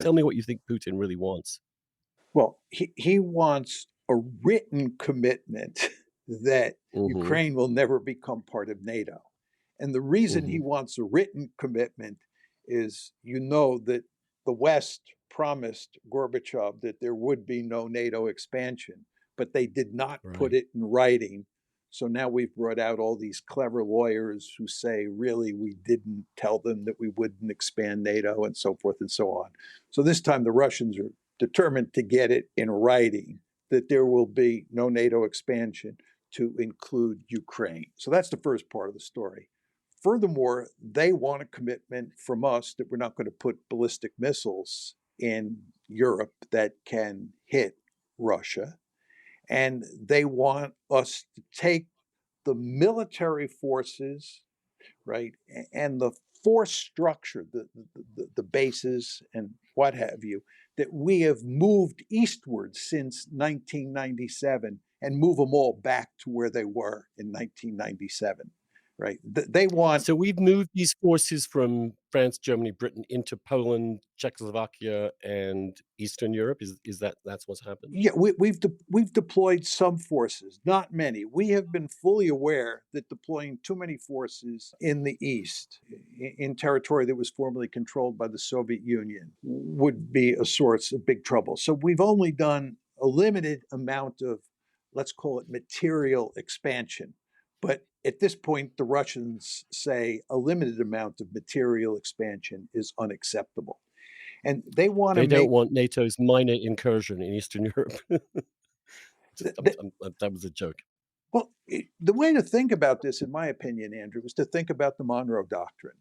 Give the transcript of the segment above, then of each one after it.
Tell me what you think Putin really wants. Well, he wants a written commitment that Mhm, Ukraine will never become part of NATO. And the reason he mhm, wants a written commitment is that the West promised Gorbachev that there would be no NATO expansion, but they did not put right. it in writing. So now we've brought out all these clever lawyers who say, really, we didn't tell them that we wouldn't expand NATO and so forth and so on. So this time the Russians are determined to get it in writing that there will be no NATO expansion to include Ukraine. So that's the first part of the story. Furthermore, they want a commitment from us that we're not going to put ballistic missiles in Europe that can hit Russia. And they want us to take the military forces, right, and the force structure, the bases and what have you, that we have moved eastward since 1997 and move them all back to where they were in 1997, right? They want, So we've moved these forces from France, Germany, Britain into Poland, Czechoslovakia, and Eastern Europe. Is that's what's happened? yeah, we've deployed some forces, not many. We have been fully aware that deploying too many forces in the east, in territory that was formerly controlled by the Soviet Union, would be a source of big trouble. So we've only done a limited amount of, let's call it material expansion. But at this point, the Russians say a limited amount of material expansion is unacceptable. And they want to They don't make want NATO's minor incursion in Eastern Europe. Just that was a joke. Well, the way to think about this, in my opinion, Andrew, is to think about the Monroe Doctrine,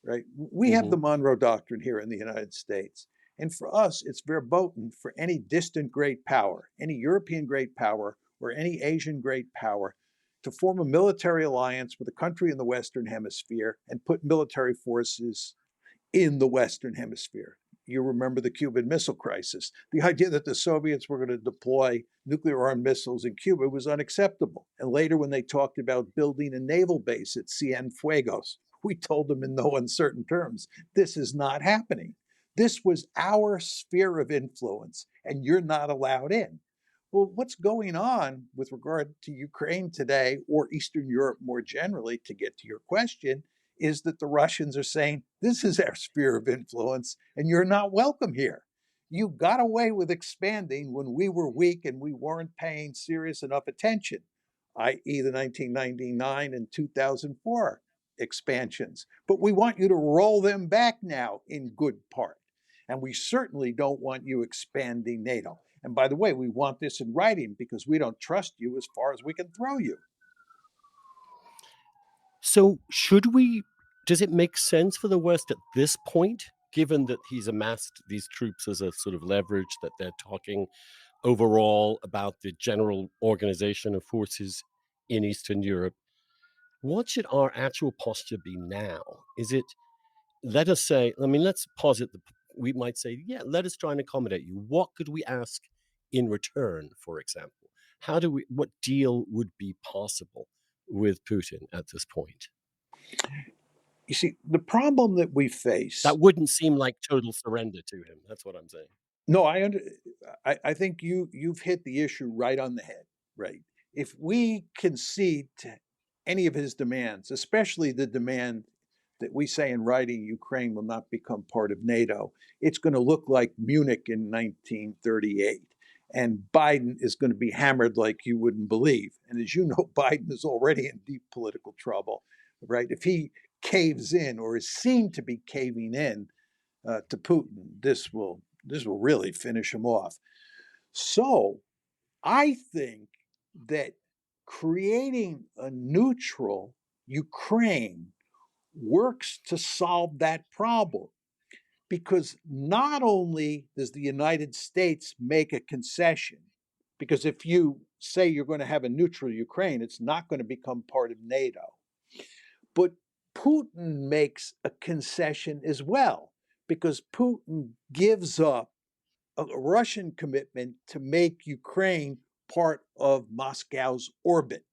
right? We have the Mhm. Monroe Doctrine here in the United States. And for us, it's verboten for any distant great power, any European great power, or any Asian great power to form a military alliance with a country in the Western Hemisphere and put military forces in the Western Hemisphere. You remember the Cuban Missile Crisis. The idea that the Soviets were going to deploy nuclear armed missiles in Cuba was unacceptable. And later, when they talked about building a naval base at Cienfuegos, we told them in no uncertain terms this is not happening. This was our sphere of influence, and you're not allowed in. Well, what's going on with regard to Ukraine today or Eastern Europe more generally, to get to your question, is that the Russians are saying, this is our sphere of influence and you're not welcome here. You got away with expanding when we were weak and we weren't paying serious enough attention, i.e., the 1999 and 2004 expansions. But we want you to roll them back now in good part. And we certainly don't want you expanding NATO. And by the way, we want this in writing because we don't trust you as far as we can throw you. So, should we does it make sense for the West at this point, given that he's amassed these troops as a sort of leverage, that they're talking overall about the general organization of forces in Eastern Europe? What should our actual posture be now? Is it, let us say, I mean, let's posit we might say, yeah, let us try and accommodate you. What could we ask in return, for example? What deal would be possible with Putin at this point? You see, the problem that we face. That wouldn't seem like total surrender to him, that's what I'm saying. No, I think you've hit the issue right on the head, right? If we concede to any of his demands, especially the demand that we say in writing Ukraine will not become part of NATO, it's going to look like Munich in 1938. And Biden is going to be hammered like you wouldn't believe. And as you know, Biden is already in deep political trouble, right? If he caves in or is seen to be caving in to Putin, this will really finish him off. So I think that creating a neutral Ukraine works to solve that problem because not only does the United States make a concession, because if you say you're going to have a neutral Ukraine, it's not going to become part of NATO. But Putin makes a concession as well because Putin gives up a Russian commitment to make Ukraine part of Moscow's orbit.